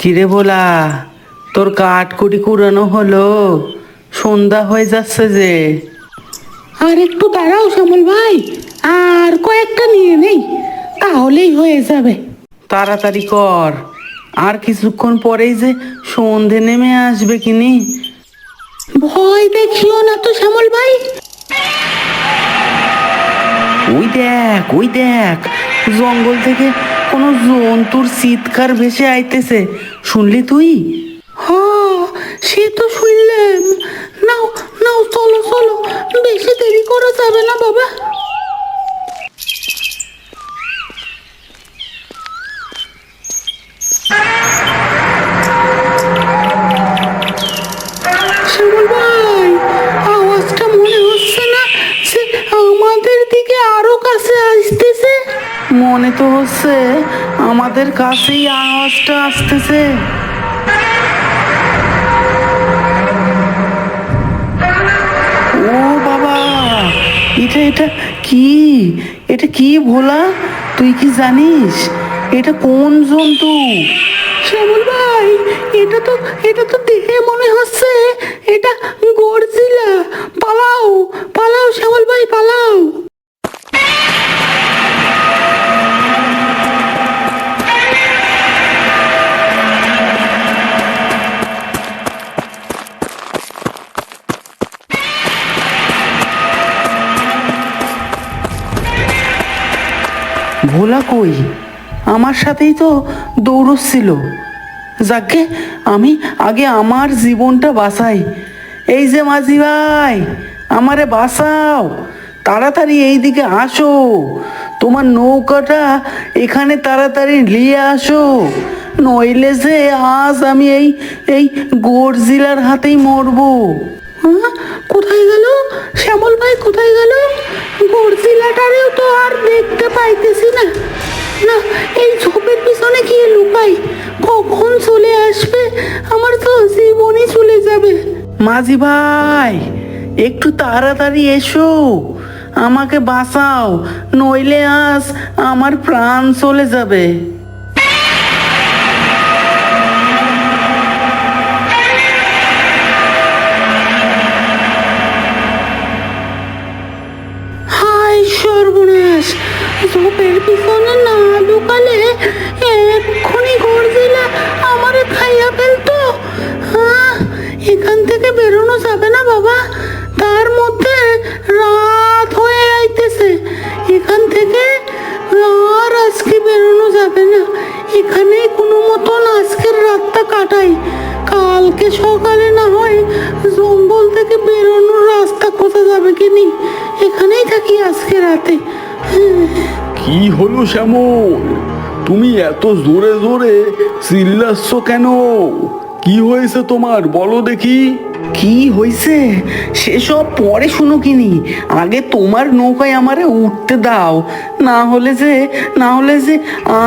কিরে বলা, তোর কাঠকুটি কুড়ানো হলো? সন্ধ্যা হয়ে যাচ্ছে যে। আর একটু দাঁড়াও শ্যামল ভাই, আর কয়েকটা নিয়ে নেই, তাহলেই হয়ে যাবে। তাড়াতাড়ি কর, আর কিছুক্ষণ পরেই যে সন্ধে নেমে আসবে কিনি। ভয় দেখিও না তো শ্যামল ভাই। ওই দেখ, ওই দেখ, জঙ্গল থেকে কোনো জন্তুর চিৎকার ভেসে আইতেছে। শুনলি তুই? সে তো শুনলাম। নাও নাও, চলো চলো, বেশি দেরি করা যাবে না বাবা। শ্যামল ভাই, আওয়াজটা মনে হচ্ছে না সে আমাদের দিকে আরো কাছে আসতেছে? মনে তো হচ্ছে আমাদের কাছেই আওয়াজটা আসতেছে। ও বাবা, এটা এটা কি? এটা কি ভোলা? তুই কি জানিস এটা কোন জন্তু? শ্যামল ভাই, এটা তো দেখে মনে হচ্ছে এটা গডজিলা। পালাও পালাও শ্যামল ভাই, পালাও। ভোলা কই? আমার সাথেই তো দৌড়চ্ছিল। যাকে আমি আগে আমার জীবনটা বাঁচাই। এই যে মাঝি ভাই, আমারে বাঁচাও, তাড়াতাড়ি এই দিকে আসো, তোমার নৌকাটা এখানে তাড়াতাড়ি নিয়ে আসো, নইলে যে আজ আমি এই এই গডজিলার হাতেই মরবো। কোথায় গেল শ্যামল ভাই, কোথায় গেল? গডজিলাটারেও তো আর দেখতে পাইতেছি না। না, এই ঝোপের পিছনে গিয়ে লুকাই, কখন চলে আসবে আমার তো জীবনই চলে যাবে। মাঝি ভাই, একটু তাড়াতাড়ি এসো, আমাকে বাঁচাও, নইলে আজ আমার প্রাণ চলে যাবে। হায় সর্বনাশ, ঝোপের পিছনে না লুকালে এক্ষুনি গডজিলা আমারে খাইয়া ফেলতো। এখান থেকে বেরোনো যাবে না বাবা, তার মধ্যে রাত হয়ে আইতেছে। এখান থেকে আর আজকে বেরোনো যাবে না, এখানে কোনো মতন আজকের রাতটা কাটাই। কালকে সকালে না হয় জঙ্গল থেকে বেরোনোর রাস্তা খোঁজা যাবে কিনি, এখানেই থাকি আজকে রাতে। কি হলো শ্যামল, তুমি এত জোরে জোরে চিল্লাচ্ছ কেন? কি হয়েছে তোমার, বলো দেখি। কি হয়েছে সেসব পরে শুনো কিনি, আগে তোমার নৌকায় আমারে উঠতে দাও, না হলে যে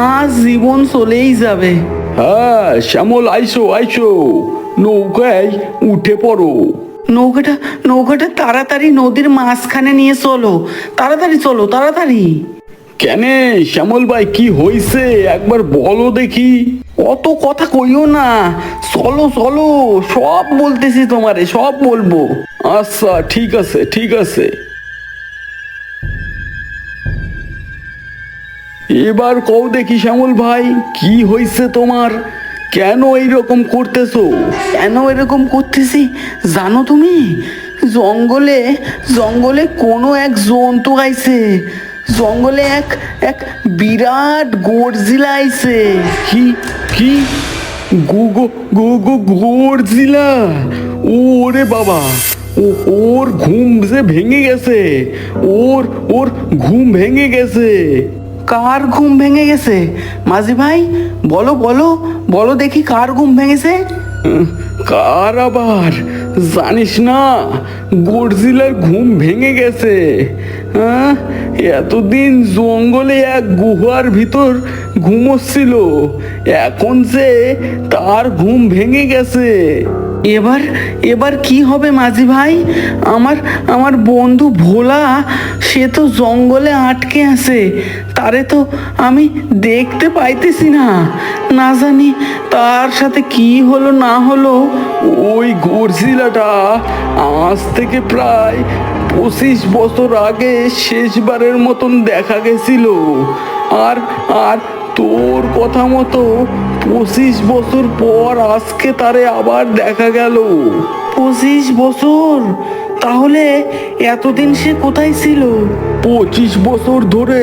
আজ জীবন চলেই যাবে। হ্যাঁ শ্যামল, আইসো আইসো, নৌকায় উঠে পড়ো। নৌকাটা তাড়াতাড়ি নদীর মাঝখানে নিয়ে চলো, তাড়াতাড়ি চলো, তাড়াতাড়ি। কেনে শ্যামল ভাই, কি হয়েছে একবার বলো দেখি। অত কথা কইও না, চলো চলো, সব বলতেছি তোমারে, সব বলবো। আচ্ছা ঠিক আছে ঠিক আছে। এবার কও দেখি শ্যামল ভাই, কি হয়েছে তোমার, কেন এইরকম করতেছো? কেন এরকম করতেছি জানো তুমি? জঙ্গলে জঙ্গলে কোনো এক জন্তু আইছে, জঙ্গলে এক এক বিরাট গডজিলা আইছে। কি কি গো গো গো গো গডজিলা? ওরে বাবা, ওর ঘুম যে ভেঙে গেছে, ওর ওর ঘুম ভেঙে গেছে। কার ঘুম ভেঙে গেছে মাঝি ভাই? বলো বলো বলো দেখি, কার ঘুম ভেঙেছে? কার আবার, জানিস না, গডজিলার ঘুম ভেঙে গেছে। হ্যাঁ, এতদিন জঙ্গলে এক গুহার ভিতর ঘুমোচ্ছিল, এখন যে তার ঘুম ভেঙে গেছে। এবার এবার কি হবে মাঝি ভাই? আমার আমার বন্ধু ভোলা, সে তো জঙ্গলে আটকে আছে, তারে তো আমি দেখতে পাইতেছি না। না জানি তার সাথে কি হলো না হলো। ওই গডজিলাটা আজ থেকে প্রায় 25 বছর আগে শেষবারের মতন দেখা গেছিল। আর আর তোর কথা মতো 25 বছর পর আজকে তারে আবার দেখা গেল। 25 বছর? তাহলে এতদিন সে কোথায় ছিল? 25 বছর ধরে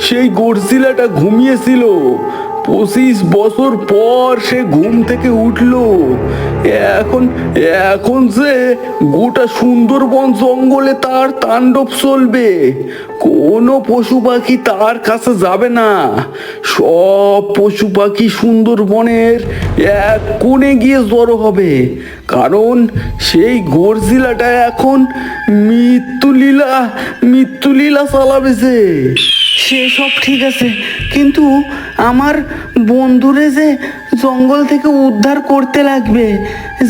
সেই গডজিলাটা ঘুমিয়েছিল। 25 বছর পর সে ঘুম থেকে উঠলো। এখন এখন যে গোটা সুন্দরবন জঙ্গলে তার তাণ্ডব চলবে। কোনো পশু পাখি তার কাছে যাবে না। সব পশু পাখি সুন্দরবনের এক কোণে গিয়ে জড়ো হবে, কারণ সেই গডজিলাটা এখন মৃত্যুলীলা চালাবে যে। সে সব ঠিক আছে, কিন্তু আমার বন্ধুরে যে জঙ্গল থেকে উদ্ধার করতে লাগবে।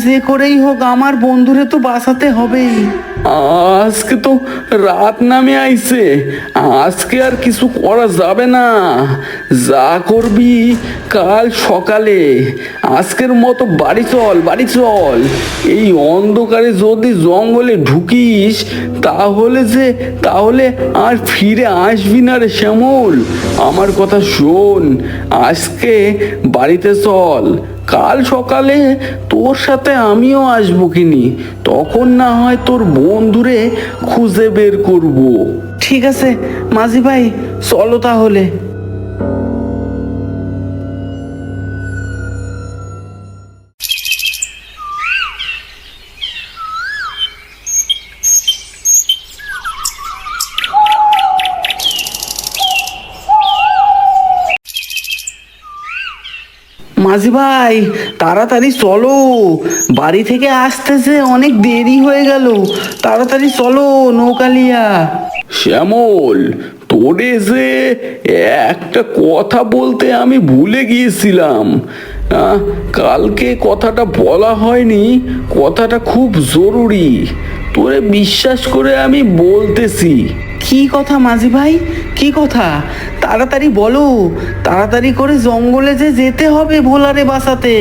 যে করেই হোক আমার বন্ধুরে তো বাঁচাতে হবেই। আজকে তো রাত নামে আইছে, আজকে আর কিছু করা যাবে না। যা করবি কাল সকালে। আজকের মতো বাড়ি চল, বাড়ি চল। এই অন্ধকারে যদি জঙ্গলে ঢুকিস তাহলে আর ফিরে আসবি না রে শ্যামল। আমার কথা শোন, আজকে বাড়িতে চল। কাল সকালে তোর সাথে আমিও আসবো কিনি, তখন না হয় তোর বন্ধুরে খুঁজে বের করব। ঠিক আছে মাঝি ভাই, চলো তাহলে। মাঝি ভাই, তাড়াতাড়ি চলো, বাড়ি থেকে আসতেছে অনেক দেরি হয়ে গেল। তাড়াতাড়ি চলো নৌকালিয়া। শ্যামল, তোরে যে একটা কথা বলতে আমি ভুলে গিয়েছিলাম। কালকে কথাটা বলা হয়নি, কথাটা খুব জরুরি। তোরে বিশ্বাস করে আমি বলতেছি। কি কথা মাঝি ভাই, কি কথা? তাড়াতাড়ি বলো, তাড়াতাড়ি করে জঙ্গলে যে যেতে হবে ভোলারে বাঁচাতে।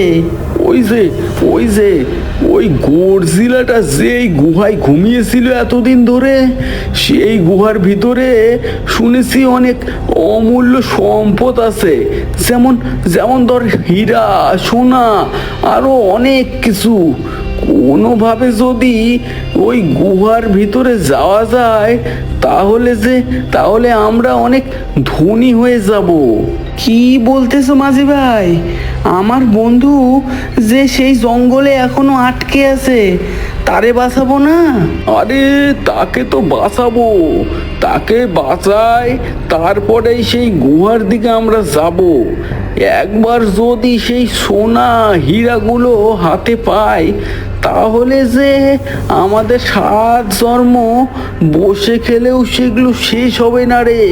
ওই গডজিলাটা যেই গুহায় ঘুমিয়েছিল এতদিন ধরে, সেই গুহার ভিতরে শুনেছি অনেক অমূল্য সম্পদ আছে। যেমন যেমন ধর হীরা, সোনা, আরো অনেক কিছু। কোনোভাবে যদি ওই গুহার ভিতরে যাওয়া যায় তাহলে আমরা অনেক ধনী হয়ে যাব। কি বলতেছো মাঝি ভাই? আমার বন্ধু যে সেই জঙ্গলে এখনো আটকে আছে, তারে বাঁচাবো না? আরে তাকে তো বাঁচাবো, তাকে বাঁচাই, তারপরেই সেই গুহার দিকে আমরা যাব। একবার যদি সেই সোনা হীরাগুলো হাতে পাই, তাহলে যে আমাদের 7 জন্ম বসে খেলেও সেগুলো শেষ হবে না রে।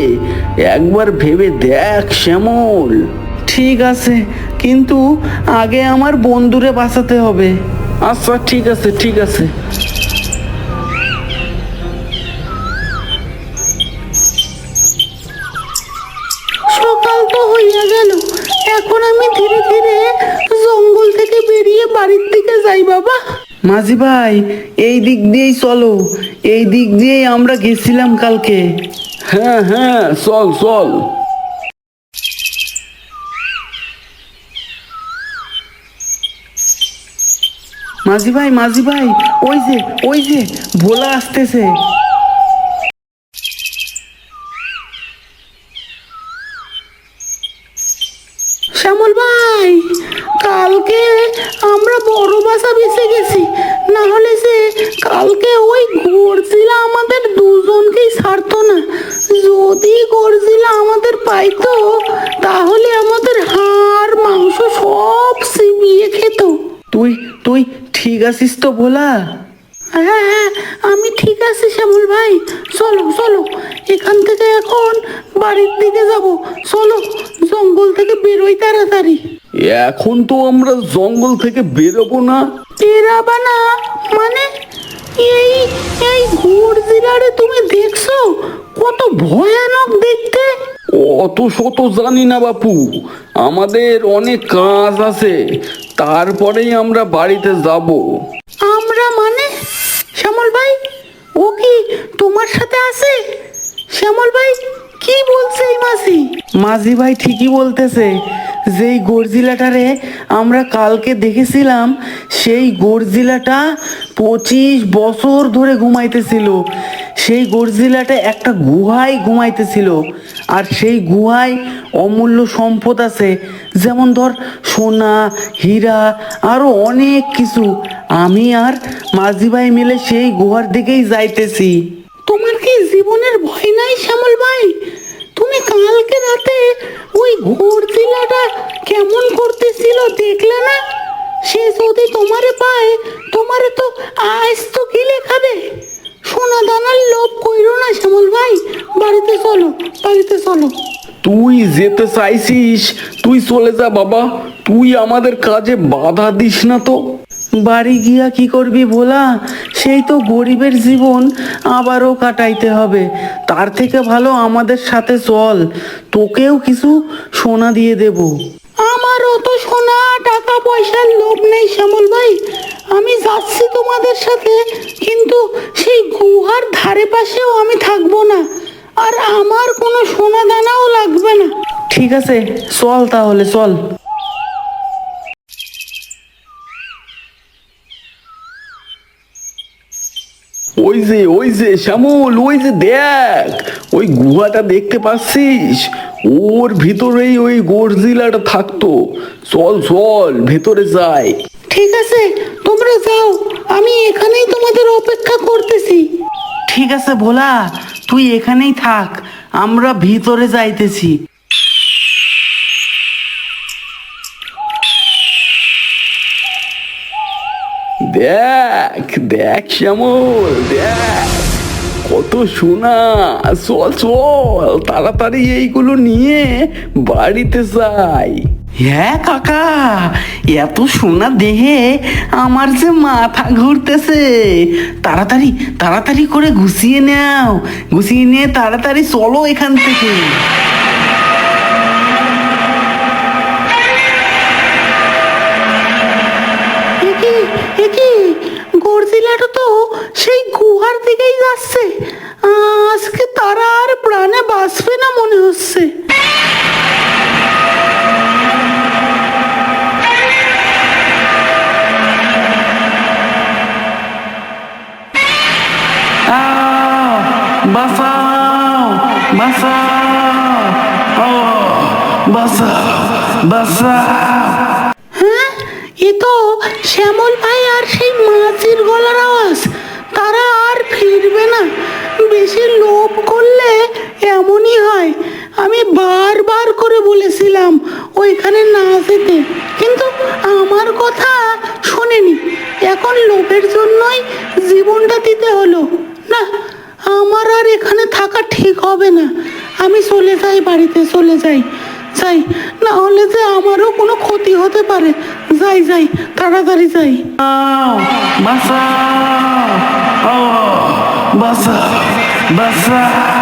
একবার ভেবে দেখ শ্যামল। ঠিক আছে, কিন্তু আগে আমার বন্ধুরে বাঁচাতে হবে। আচ্ছা ঠিক আছে, ঠিক আছে। সকাল তো হইয়া গেল, এখন আমি ধীরে ধীরে জঙ্গল থেকে বেরিয়ে বাড়ির দিকে যাই বাবা। মাঝি ভাই, এই দিক দিয়েই চলো, এই দিক দিয়েই আমরা গেছিলাম কালকে। হ্যাঁ হ্যাঁ, চল চল। মাঝি ভাই, মাঝি ভাই, ওই যে ভোলা আসতেছে। শ্যামল ভাই, কালকে আমরা বড় বাসা বেঁচে গেছি, না হলে যে কালকে ওই গর্জিলা আমাদের দুজনকেই ছাড়তো না। যদি গর্জিলা আমাদের পাইতো, তাহলে আমাদের হাড় মাংস সব চিবিয়ে খেত। তুই তুই ঠিক আছিস তো ভোলা? হ্যাঁ হ্যাঁ, আমি ঠিক আছি শ্যামল ভাই। চলো চলো, এখান থেকে এখন বাড়ির দিকে যাব। চলো, জঙ্গল থেকে বেরোই তাড়াতাড়ি। এখন তো আমরা জঙ্গল থেকে বেরোবো না। বেরাবা না মানে? এই এই গর্জিলারে তুমি দেখছো? কত ভয়ানক দেখতে। অত শত জানি না বাপু, আমাদের অনেক কাজ আছে, তারপরেই আমরা বাড়িতে যাব। আমরা মানে? শ্যামল ভাই, ও কি তোমার সাথে আছে? শ্যামল ভাই কি বলছে এই মাসি? মাঝি ভাই ঠিকই বলতেছে, যেই গর্জিলাটারে আমরা কালকে দেখেছিলাম সেই গর্জিলাটা 25 বছর ধরে ঘুমাইতেছিল। সেই গর্জিলাটা একটা গুহায় ঘুমাইতেছিল, আর সেই গুহায় অমূল্য সম্পদ আছে, যেমন ধর সোনা, হীরা, আরো অনেক কিছু। আমি আর মাঝি ভাই মিলে সেই গুহার দিকেই যাইতেছি। তোমার কি জীবনের ভয় নাই শ্যামল ভাই? তুমি কালকে রাতে ওই গর্জিলাটা কেমন করতেছিল দেখলে না? সে যদি তোমারে পায়, তোমারে তো আজ তো গিলে খাবে। সোনা দানার লোভ কইরো না শ্যামল ভাই, বাড়িতে চলো, বাড়িতে চলো। তুই যেতে চাইছিস, তুই চলে যা বাবা, তুই আমাদের কাজে বাধা দিস না তো। বাড়ি গিয়া কি করবি ভোলা? সেই তো গরিবের জীবন আবারও কাটাইতে হবে। তার থেকে ভালো আমাদের সাথে চল, তোকেও কিছু সোনা দিয়ে দেব। আমারও তো সোনা টাকা পয়সার লোভ নেই শ্যামল ভাই, আমি যাচ্ছি তোমাদের সাথে, কিন্তু সেই গুহার ধারে পাশেও আমি থাকবো না, আর আমার কোনো সোনা দানাও লাগবে না। ঠিক আছে, চল তাহলে, চল। ওই যে শ্যামল, ওই যে দেখ, ওই গুহাটা দেখতে পাচ্ছিস? ওর ভিতরেই ওই গর্জিলাটা থাকতো। চল চল ভেতরে যাই। ঠিক আছে, তোমরা যাও, আমি এখানেই তোমাদের অপেক্ষা করতেছি। ঠিক আছে ভোলা, তুই এখানেই থাক, আমরা ভিতরে যাইতেছি। দেখ দেখ শ্যামল, দেখ কত সোনা। চল চল তাড়াতাড়ি এইগুলো নিয়ে বাড়িতে যাই। হ্যাঁ কাকা, এত সোনা দেহে আমার যে মাথা ঘুরতেছে। তাড়াতাড়ি তাড়াতাড়ি করে গুছিয়ে নাও, গুছিয়ে নিয়ে তাড়াতাড়ি চলো এখান থেকে। একি গর্জিলাটা তো সেই গুহার দিকেই যাচ্ছে। আজকে তারা আর প্রাণে বাঁচবে না মনে হচ্ছে। বাঁচাও, বাঁচাও, ও বাঁচাও, বাঁচাও। হ্যাঁ, এ তো শ্যামল ভাই আর সেই মাছির গলার আওয়াজ। তারা আর ফিরবে না। বেশি লোভ করলে এমনই হয়। আমি বারবার করে বলেছিলাম ওইখানে না যেতে, কিন্তু আমার কথা শোনেনি। এখন লোভের জন্যই জীবনটা দিতে হলো। না, আমার আর এখানে থাকা ঠিক হবে না। আমি চলে যাই, বাড়িতে চলে যাই। যাই, না হলে যে আমারও কোনো ক্ষতি হতে পারে। যাই যাই, তাড়াতাড়ি যাই। বাঁচাও, ও বাঁচাও, বাঁচাও।